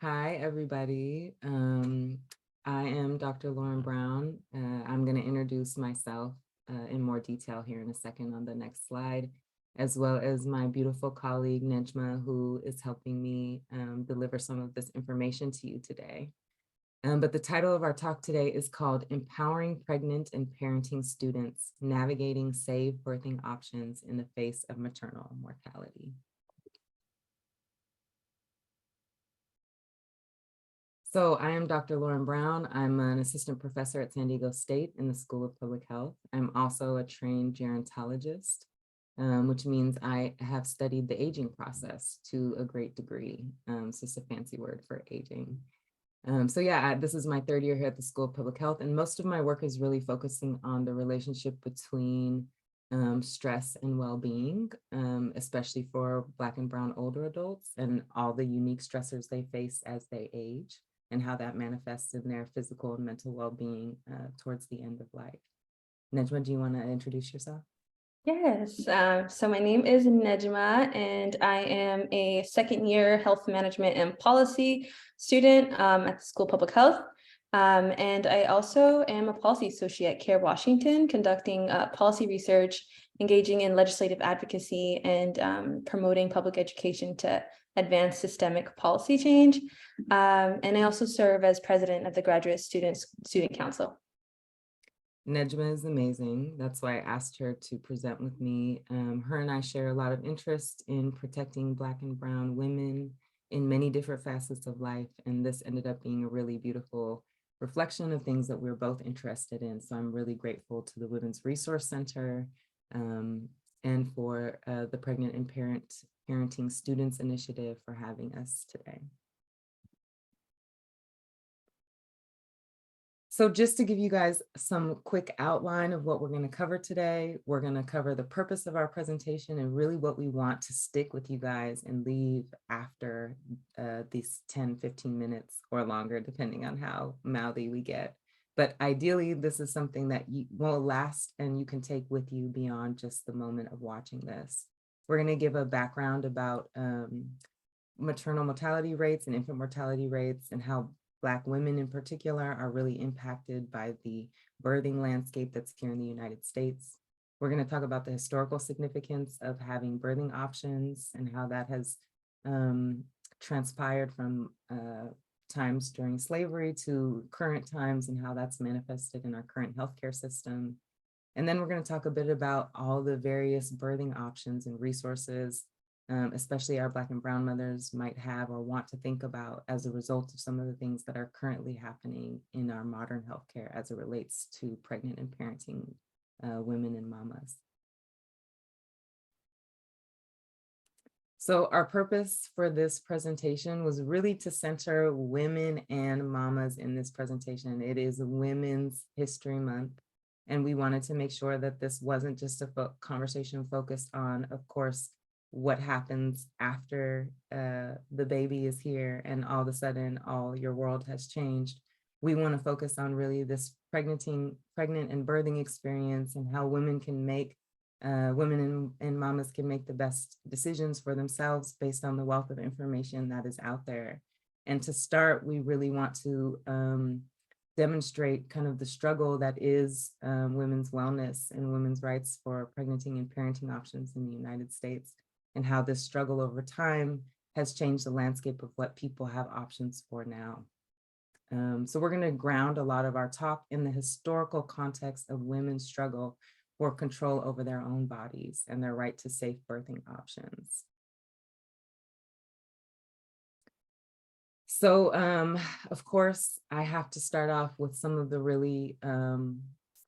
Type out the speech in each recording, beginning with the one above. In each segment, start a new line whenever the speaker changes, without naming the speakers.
Hi, everybody. I am Dr. Lauren Brown. I'm going to introduce myself in more detail here in a second on the next slide, as well as my beautiful colleague, Nejma, who is helping me deliver some of this information to you today. But the title of our talk today is called Empowering Pregnant and Parenting Students, Navigating Safe Birthing Options in the Face of Maternal Mortality. So I am Dr. Lauren Brown. I'm an assistant professor at San Diego State in the School of Public Health. I'm also a trained gerontologist, which means I have studied the aging process to a great degree. It's just a fancy word for aging. This is my third year here at the School of Public Health, and most of my work is really focusing on the relationship between stress and well-being, especially for Black and Brown older adults and all the unique stressors they face as they age, and how that manifests in their physical and mental well-being towards the end of life. Nejma, do you want to introduce yourself?
Yes, so my name is Nejma, and I am a second-year health management and policy student at the School of Public Health. And I also am a policy associate at CARE Washington, conducting policy research, engaging in legislative advocacy, and promoting public education to advance systemic policy change. And I also serve as president of the Graduate Student Council.
Nejma is amazing. That's why I asked her to present with me. Her and I share a lot of interest in protecting Black and Brown women in many different facets of life. And this ended up being a really beautiful reflection of things that we're both interested in. So I'm really grateful to the Women's Resource Center and for the Pregnant and Parenting Students Initiative for having us today. So just to give you guys some quick outline of what we're going to cover today, we're going to cover the purpose of our presentation and really what we want to stick with you guys and leave after these 10, 15 minutes or longer, depending on how mouthy we get. But ideally, this is something that will last and you can take with you beyond just the moment of watching this. We're going to give a background about maternal mortality rates and infant mortality rates and how Black women in particular are really impacted by the birthing landscape that's here in the United States. We're going to talk about the historical significance of having birthing options and how that has transpired from times during slavery to current times and how that's manifested in our current healthcare system. And then we're going to talk a bit about all the various birthing options and resources especially our Black and Brown mothers might have or want to think about as a result of some of the things that are currently happening in our modern healthcare as it relates to pregnant and parenting women and mamas. So our purpose for this presentation was really to center women and mamas in this presentation. It is Women's History Month, and we wanted to make sure that this wasn't just a conversation focused on, of course, what happens after the baby is here and all of a sudden all your world has changed. We want to focus on really this pregnant and birthing experience and how women can make, women and mamas can make the best decisions for themselves based on the wealth of information that is out there. And to start, we really want to demonstrate kind of the struggle that is women's wellness and women's rights for pregnancy and parenting options in the United States, and how this struggle over time has changed the landscape of what people have options for now. So we're going to ground a lot of our talk in the historical context of women's struggle for control over their own bodies and their right to safe birthing options. So, of course, I have to start off with some of the really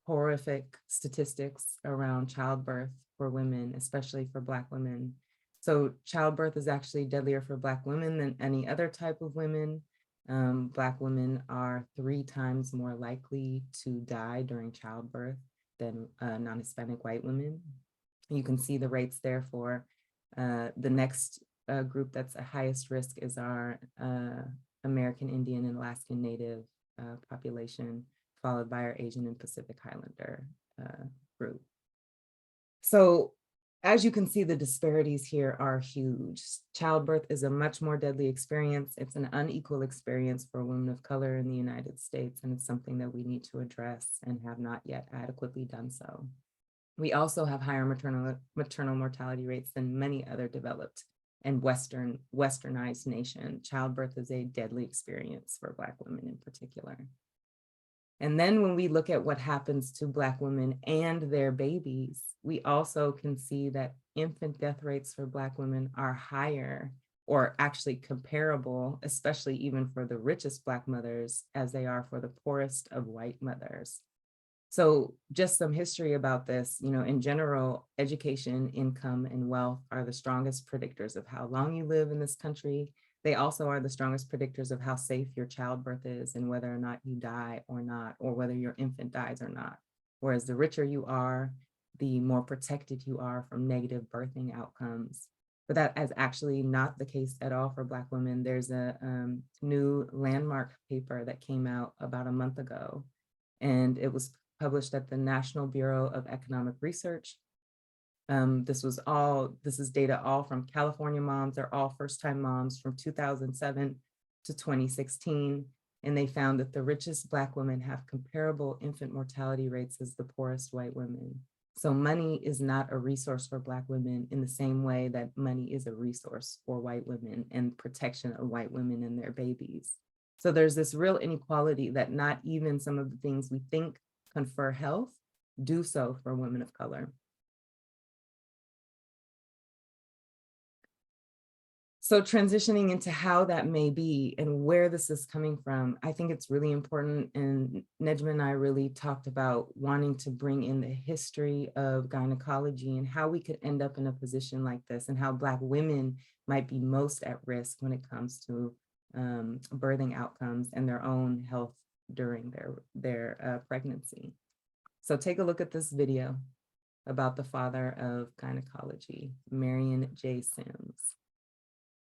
horrific statistics around childbirth for women, especially for Black women. So childbirth is actually deadlier for Black women than any other type of women. Black women are 3 times more likely to die during childbirth than non-Hispanic white women. You can see the rates there for the next group that's at highest risk is our American Indian and Alaskan Native population, followed by our Asian and Pacific Islander group. So as you can see, the disparities here are huge. Childbirth is a much more deadly experience. It's an unequal experience for women of color in the United States, and it's something that we need to address and have not yet adequately done so. We also have higher maternal mortality rates than many other developed and westernized nations. Childbirth is a deadly experience for Black women in particular. And then when we look at what happens to Black women and their babies, we also can see that infant death rates for Black women are higher, or actually comparable, especially even for the richest Black mothers, as they are for the poorest of white mothers. So just some history about this, in general, education, income, and wealth are the strongest predictors of how long you live in this country. They also are the strongest predictors of how safe your childbirth is and whether or not you die or not, or whether your infant dies or not. Whereas the richer you are, the more protected you are from negative birthing outcomes. But that is actually not the case at all for Black women. There's a new landmark paper that came out about a month ago, and it was published at the National Bureau of Economic Research. This is data all from California moms. They're all first-time moms from 2007 to 2016. And they found that the richest Black women have comparable infant mortality rates as the poorest white women. So money is not a resource for Black women in the same way that money is a resource for white women and protection of white women and their babies. So there's this real inequality that not even some of the things we think confer health do so for women of color. So transitioning into how that may be and where this is coming from, I think it's really important. And Nejma and I really talked about wanting to bring in the history of gynecology and how we could end up in a position like this, and how Black women might be most at risk when it comes to birthing outcomes and their own health during their pregnancy. So take a look at this video about the father of gynecology, Marion J. Sims.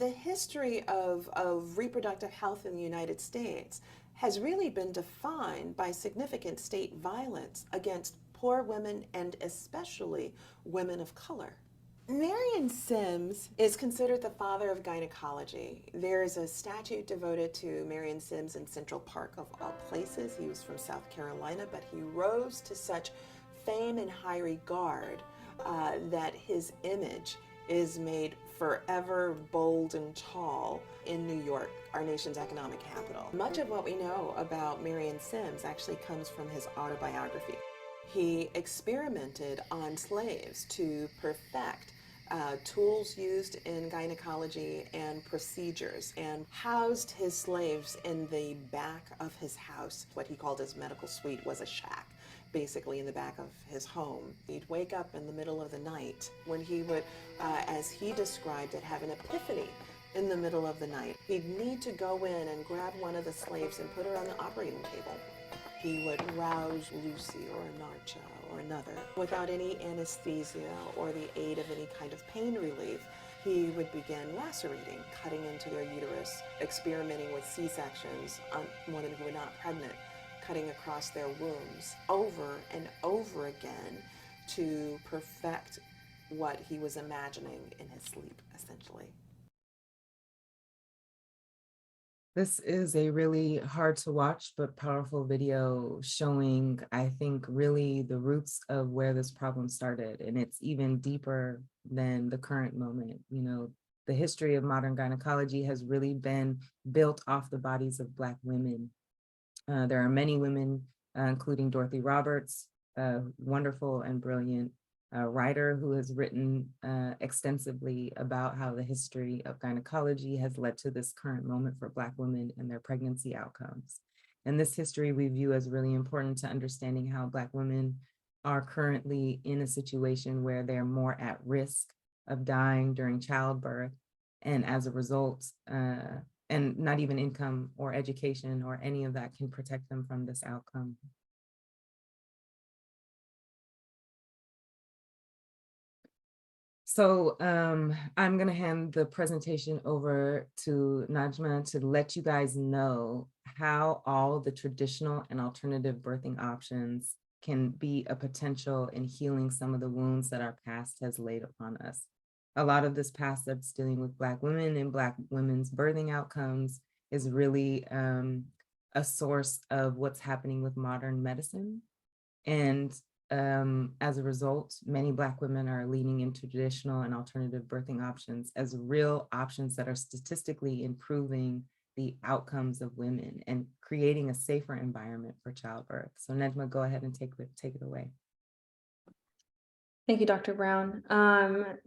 The history of reproductive health in the United States has really been defined by significant state violence against poor women and especially women of color. Marion Sims is considered the father of gynecology. There's a statue devoted to Marion Sims in Central Park, of all places. He was from South Carolina, but he rose to such fame and high regard that his image is made forever bold and tall in New York, our nation's economic capital. Much of what we know about Marion Sims actually comes from his autobiography. He experimented on slaves to perfect tools used in gynecology and procedures, and housed his slaves in the back of his house. What he called his medical suite was a shack, basically in the back of his home. He'd wake up in the middle of the night when he would, as he described it, have an epiphany in the middle of the night. He'd need to go in and grab one of the slaves and put her on the operating table. He would rouse Lucy or Narcha or another without any anesthesia or the aid of any kind of pain relief. He would begin lacerating, cutting into their uterus, experimenting with C-sections on women who were not pregnant, cutting across their wombs over and over again to perfect what he was imagining in his sleep, essentially.
This is a really hard to watch but powerful video showing, I think, really the roots of where this problem started. And it's even deeper than the current moment. The history of modern gynecology has really been built off the bodies of Black women. There are many women, including Dorothy Roberts, a wonderful and brilliant writer who has written extensively about how the history of gynecology has led to this current moment for Black women and their pregnancy outcomes. And this history we view as really important to understanding how Black women are currently in a situation where they're more at risk of dying during childbirth. And as a result, and not even income or education or any of that can protect them from this outcome. So I'm going to hand the presentation over to Najma to let you guys know how all the traditional and alternative birthing options can be a potential in healing some of the wounds that our past has laid upon us. A lot of this past that's dealing with Black women and Black women's birthing outcomes is really a source of what's happening with modern medicine. And as a result, many Black women are leaning into traditional and alternative birthing options as real options that are statistically improving the outcomes of women and creating a safer environment for childbirth. So Nejma, go ahead and take it away.
Thank you, Dr. Brown.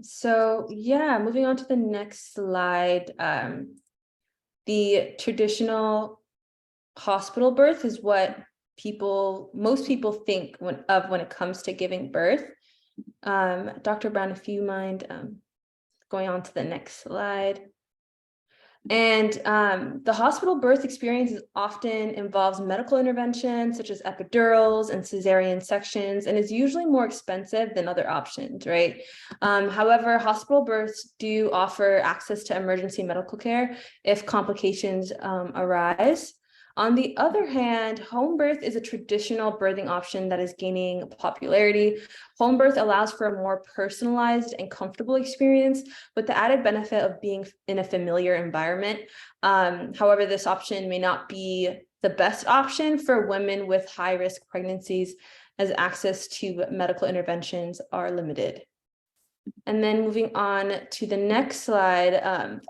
So yeah, moving on to the next slide. The traditional hospital birth is what most people think when it comes to giving birth. Dr. Brown, if you mind going on to the next slide. And the hospital birth experience often involves medical intervention such as epidurals and cesarean sections, and is usually more expensive than other options, right? However, hospital births do offer access to emergency medical care if complications arise. On the other hand, home birth is a traditional birthing option that is gaining popularity. Home birth allows for a more personalized and comfortable experience with the added benefit of being in a familiar environment. However, this option may not be the best option for women with high-risk pregnancies, as access to medical interventions are limited. And then moving on to the next slide,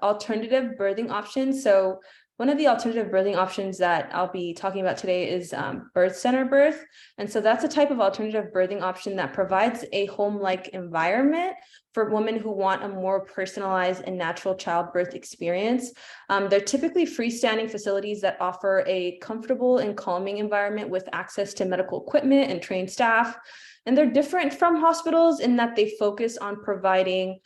alternative birthing options. So one of the alternative birthing options that I'll be talking about today is birth center birth. And so that's a type of alternative birthing option that provides a home-like environment for women who want a more personalized and natural childbirth experience. They're typically freestanding facilities that offer a comfortable and calming environment with access to medical equipment and trained staff. And they're different from hospitals in that they focus on providing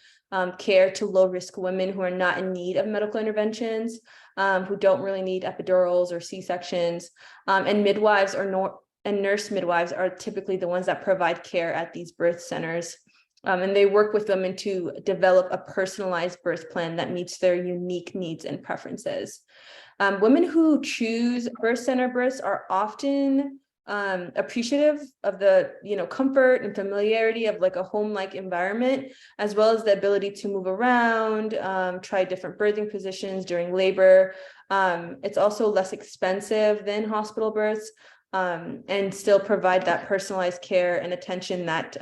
care to low-risk women who are not in need of medical interventions, who don't really need epidurals or C-sections, and midwives and nurse midwives are typically the ones that provide care at these birth centers. And they work with women to develop a personalized birth plan that meets their unique needs and preferences. Women who choose birth center births are often appreciative of the comfort and familiarity of like a home-like environment, as well as the ability to move around, try different birthing positions during labor. It's also less expensive than hospital births, and still provide that personalized care and attention that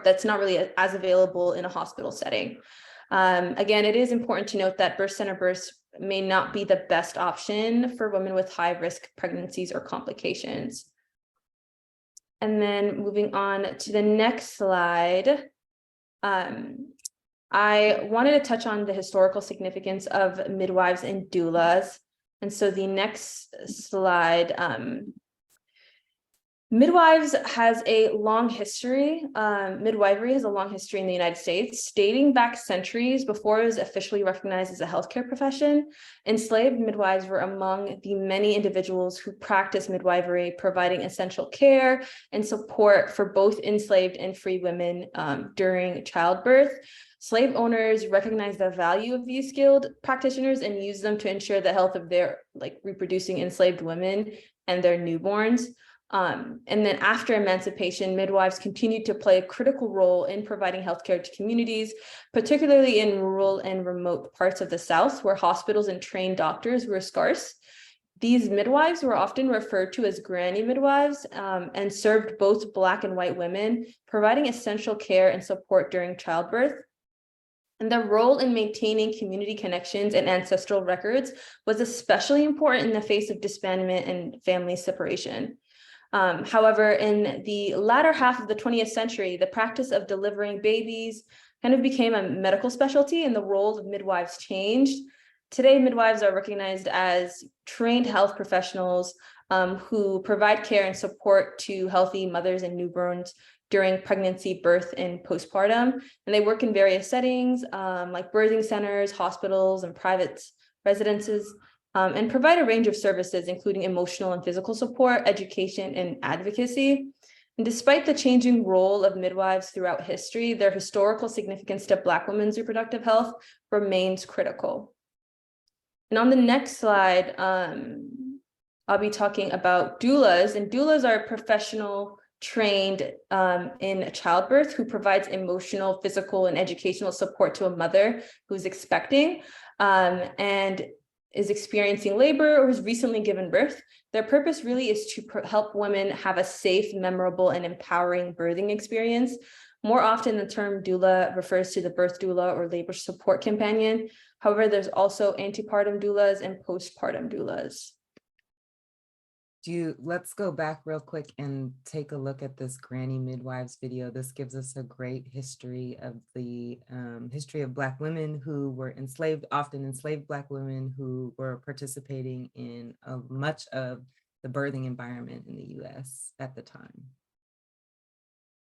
that's not really as available in a hospital setting. Again, it is important to note that birth center births may not be the best option for women with high risk pregnancies or complications. And then moving on to the next slide, I wanted to touch on the historical significance of midwives and doulas. And so the next slide, midwives has a long history. Midwifery has a long history in the United States, dating back centuries before it was officially recognized as a healthcare profession. Enslaved midwives were among the many individuals who practiced midwifery, providing essential care and support for both enslaved and free women during childbirth. Slave owners recognized the value of these skilled practitioners and used them to ensure the health of their reproducing enslaved women and their newborns. And then after emancipation, midwives continued to play a critical role in providing healthcare to communities, particularly in rural and remote parts of the South, where hospitals and trained doctors were scarce. These midwives were often referred to as granny midwives, and served both Black and white women, providing essential care and support during childbirth. And their role in maintaining community connections and ancestral records was especially important in the face of disbandment and family separation. However, in the latter half of the 20th century, the practice of delivering babies kind of became a medical specialty, and the role of midwives changed. Today, midwives are recognized as trained health professionals who provide care and support to healthy mothers and newborns during pregnancy, birth, and postpartum. And they work in various settings like birthing centers, hospitals, and private residences, and provide a range of services, including emotional and physical support, education, and advocacy. And despite the changing role of midwives throughout history, their historical significance to Black women's reproductive health remains critical. And on the next slide, I'll be talking about doulas, and doulas are professional trained in childbirth who provides emotional, physical, and educational support to a mother who's expecting and is experiencing labor or has recently given birth. Their purpose really is to help women have a safe, memorable, and empowering birthing experience. More often, the term doula refers to the birth doula or labor support companion. However, there's also antepartum doulas and postpartum doulas.
Let's go back real quick and take a look at this Granny Midwives video. This gives us a great history of the history of Black women who were enslaved, often enslaved Black women who were participating in much of the birthing environment in the US at the time.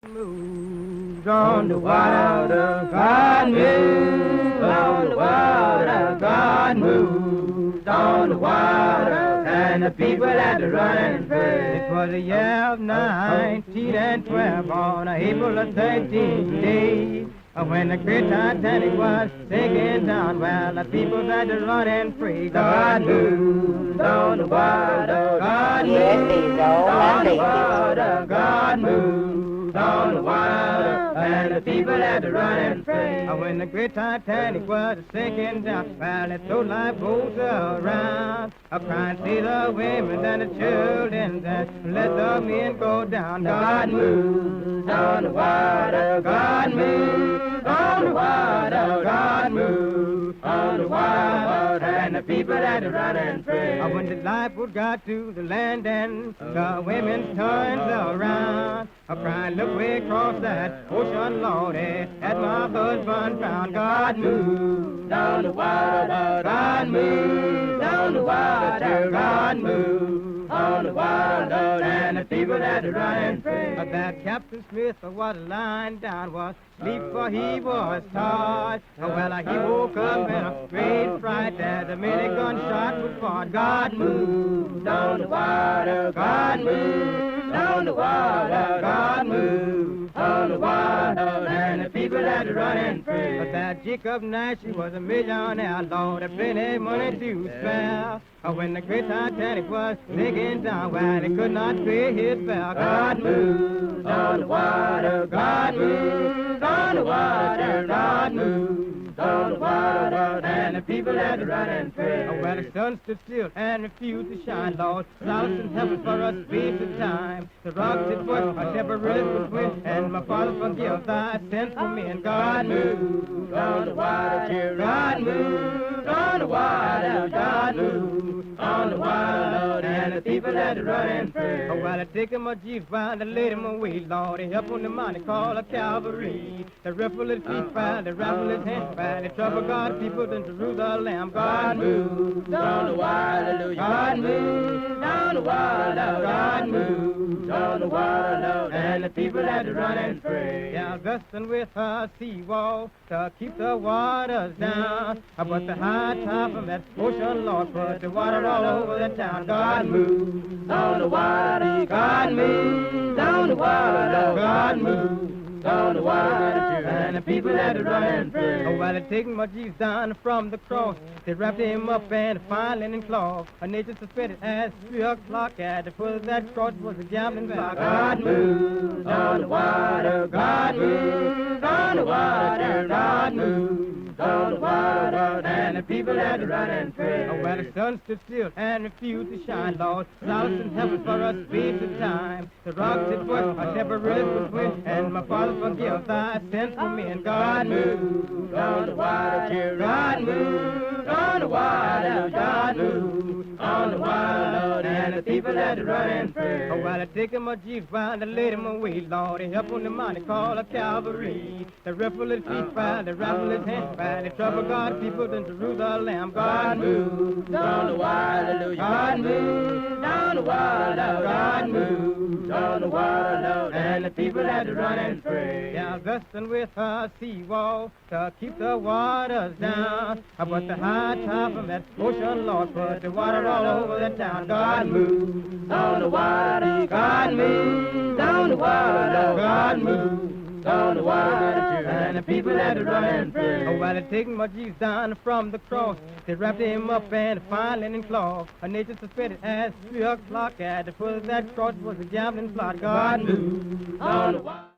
Moves on the water, God moves on the water, God moves on the water, and the people had to run and pray. It was a year of 1912 on April the 13th day, when the great Titanic was sinking down. Well, the people had to run and pray. God moves on the water, God moves on the water, God moves on the water, and the people had to run and pray. When the great Titanic was sinking down, well, it threw lifeboats around, crying, see the women and the children, that let the men go down. God moves on the water, God moves on the water, God moves on the water, and the people had to run and pray. When the lifeboat got to the land and the women turned around, crying, look way across that ocean, Lord, at my husband found. God moves down the water, God moves down the water, God moves on the water, and the people had to run and pray. That Captain Smith was lying down, was asleep, for he was tired. Well, he woke up in a great fright as a many gunshot was fired. God moves down the water, God moves down the water, God moves on the water, and the people had to run and pray. But that Jacob Nash, he was a millionaire, Lord, had plenty money to spare. When the great Titanic was sinking down, well, he could not pay his fare. God moves on the water, God moves on the water, God moves on the water, and the people had to run and pray. Well, the sun stood still and refused to shine, Lord. Solace in heaven for us space of time. The rocks it was a temporary wind, and my Father forgive thy sins for me. And God moves on the water, God moves on the water, God moves on the water, and the people had to run and pray. Well, I take him a Jesus while they laid him away, Lord. He helped on the money called a Calvary. The ripple his feet while they rattle his hands while they trouble God people in Jerusalem. God moves on the water, God moves on the water, God moves on the water, and the people had to run and pray. Yeah, wrestling with a seawall to keep the waters down, but the high top of that ocean, Lord, put the water all over the town. God moves on the water, God moves on the water, God moves on the water, and the people had to run and pray. While they taking my Jesus down from the cross, they wrapped him up in a fine linen cloth. A nature suspended at 3 o'clock. At the foot of that cross was a gambling block. God moves on the water, God moves on the water, God moves on the water, and the people had to run and pray. Well, the sun stood still and refused to shine, Lord. Solace in heaven for us space of time. The rocks it was a temporary wind, and my Father forgive thy sins for me. And God moves on the water, God moves on the water, God moves on the water, and the people had to run and pray. While I take him a Jesus while they laid him away, Lord, he helped on the money called a Calvary. The ripple his feet while they rattle his hands while they trouble God people in Jerusalem. God moves on the water, God moves on the water, God moves on the water, and the people had to run and pray. Yeah, wrestling with a seawall to keep the waters down, but the high top of that ocean, Lord, put the water all over the town. God moves on the water, God moves on the water, God moves on the water, and the people had to run and pray. Oh, while they taking my Jesus down from the cross, they wrapped him up in a fine linen cloth. A nature suspended as 3 o'clock. At the foot of that cross was a gambling plot. God moved on the water.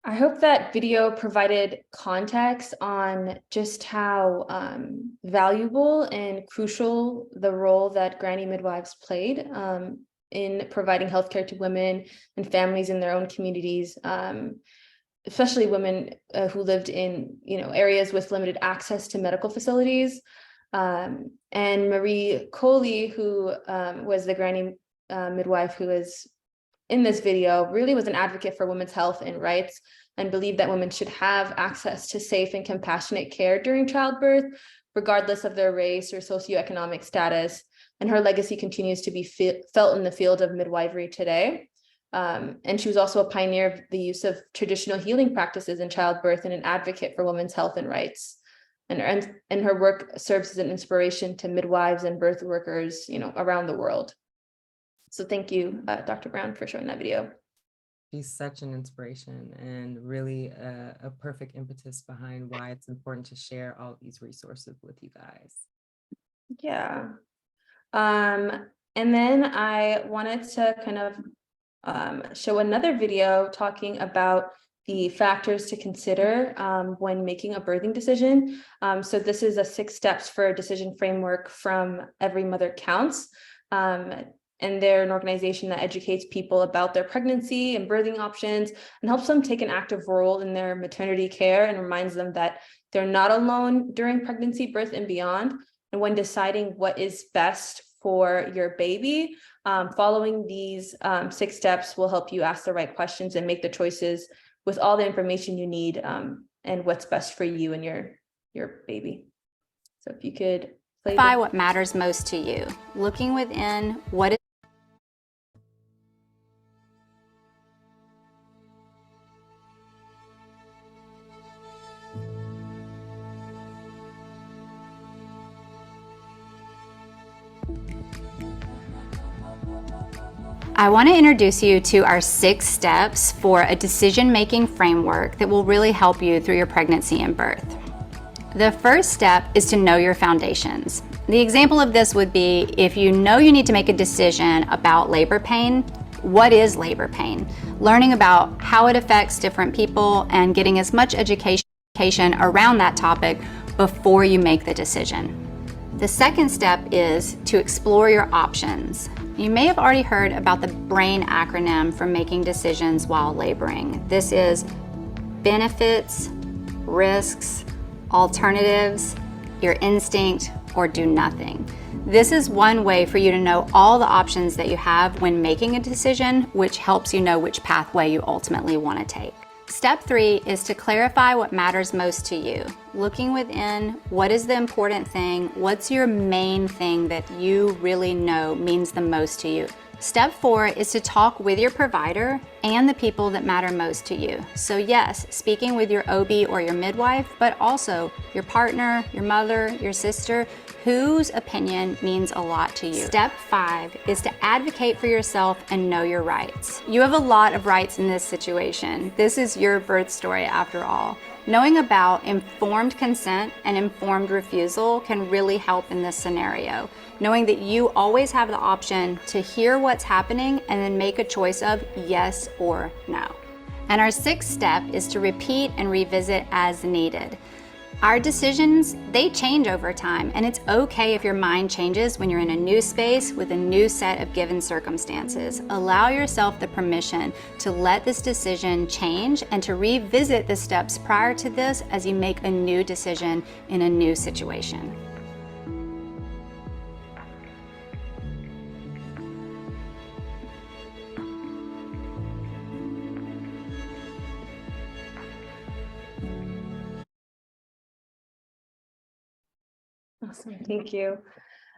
I hope that video provided context on just how valuable and crucial the role that granny midwives played in providing healthcare to women and families in their own communities, especially women who lived in areas with limited access to medical facilities. And Marie Coley, who was the granny midwife who is in this video, really was an advocate for women's health and rights, and believed that women should have access to safe and compassionate care during childbirth, regardless of their race or socioeconomic status. And her legacy continues to be felt in the field of midwifery today. And she was also a pioneer of the use of traditional healing practices in childbirth and an advocate for women's health and rights. And her work serves as an inspiration to midwives and birth workers, around the world. So thank you, Dr. Brown, for showing that video.
She's such an inspiration and really a perfect impetus behind why it's important to share all these resources with you guys.
Yeah. And then I wanted to kind of show another video talking about the factors to consider when making a birthing decision. So this is a 6 steps for a decision framework from Every Mother Counts. And they're an organization that educates people about their pregnancy and birthing options and helps them take an active role in their maternity care and reminds them that they're not alone during pregnancy, birth, and beyond. And when deciding what is best for your baby, following these 6 steps will help you ask the right questions and make the choices with all the information you need and what's best for you and your baby. So if you could play
what matters most to you, looking within what is I want to introduce you to our 6 steps for a decision-making framework that will really help you through your pregnancy and birth. The first step is to know your foundations. The example of this would be if you know you need to make a decision about labor pain. What is labor pain? Learning about how it affects different people and getting as much education around that topic before you make the decision. The second step is to explore your options. You may have already heard about the BRAIN acronym for making decisions while laboring. This is benefits, risks, alternatives, your instinct, or do nothing. This is one way for you to know all the options that you have when making a decision, which helps you know which pathway you ultimately want to take. Step 3 is to clarify what matters most to you. Looking within, what is the important thing? What's your main thing that you really know means the most to you? Step 4 is to talk with your provider and the people that matter most to you. So yes, speaking with your OB or your midwife, but also your partner, your mother, your sister, whose opinion means a lot to you. Step 5 is to advocate for yourself and know your rights. You have a lot of rights in this situation. This is your birth story after all. Knowing about informed consent and informed refusal can really help in this scenario. Knowing that you always have the option to hear what's happening and then make a choice of yes or no. And our 6th step is to repeat and revisit as needed. Our decisions, they change over time, and it's okay if your mind changes when you're in a new space with a new set of given circumstances. Allow yourself the permission to let this decision change and to revisit the steps prior to this as you make a new decision in a new situation.
Awesome, thank you.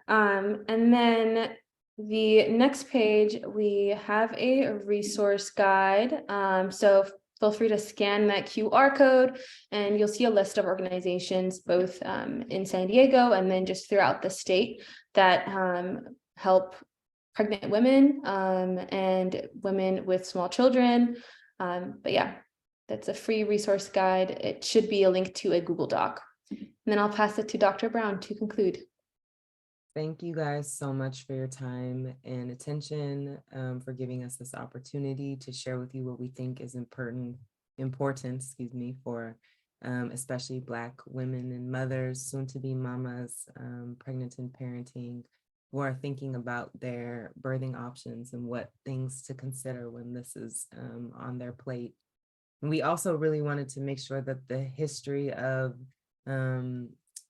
And then the next page, we have a resource guide. So feel free to scan that QR code and you'll see a list of organizations both in San Diego and then just throughout the state that help pregnant women and women with small children. But yeah, that's a free resource guide. It should be a link to a Google Doc. And then I'll pass it to Dr. Brown to conclude.
Thank you guys so much for your time and attention, for giving us this opportunity to share with you what we think is important, excuse me, for especially Black women and mothers, soon to be mamas, pregnant and parenting, who are thinking about their birthing options and what things to consider when this is on their plate. And we also really wanted to make sure that the history of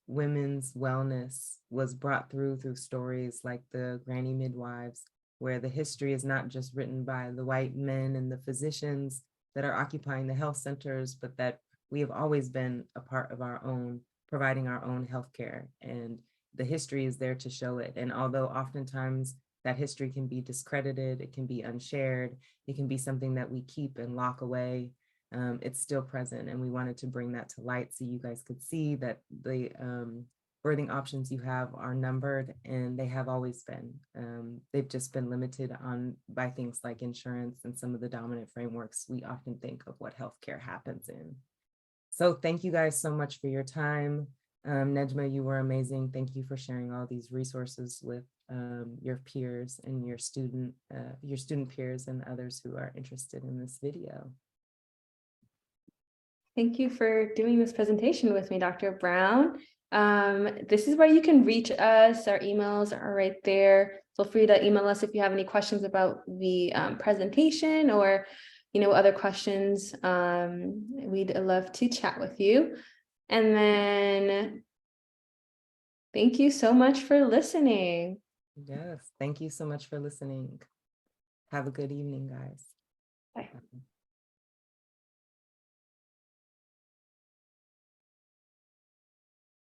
women's wellness was brought through stories like the Granny Midwives, where the history is not just written by the white men and the physicians that are occupying the health centers, but that we have always been a part of our own, providing our own healthcare. And the history is there to show it. And although oftentimes that history can be discredited, it can be unshared, it can be something that we keep and lock away, it's still present. And we wanted to bring that to light so you guys could see that the birthing options you have are numbered, and they have always been. They've just been limited on by things like insurance and some of the dominant frameworks we often think of what healthcare happens in. So thank you guys so much for your time. Nejma, you were amazing. Thank you for sharing all these resources with your peers and your student peers and others who are interested in this video.
Thank you for doing this presentation with me, Dr. Brown. This is where you can reach us. Our emails are right there. Feel free to email us if you have any questions about the presentation or other questions. We'd love to chat with you. And then thank you so much for listening.
Yes, thank you so much for listening. Have a good evening, guys.
Bye.
Bye.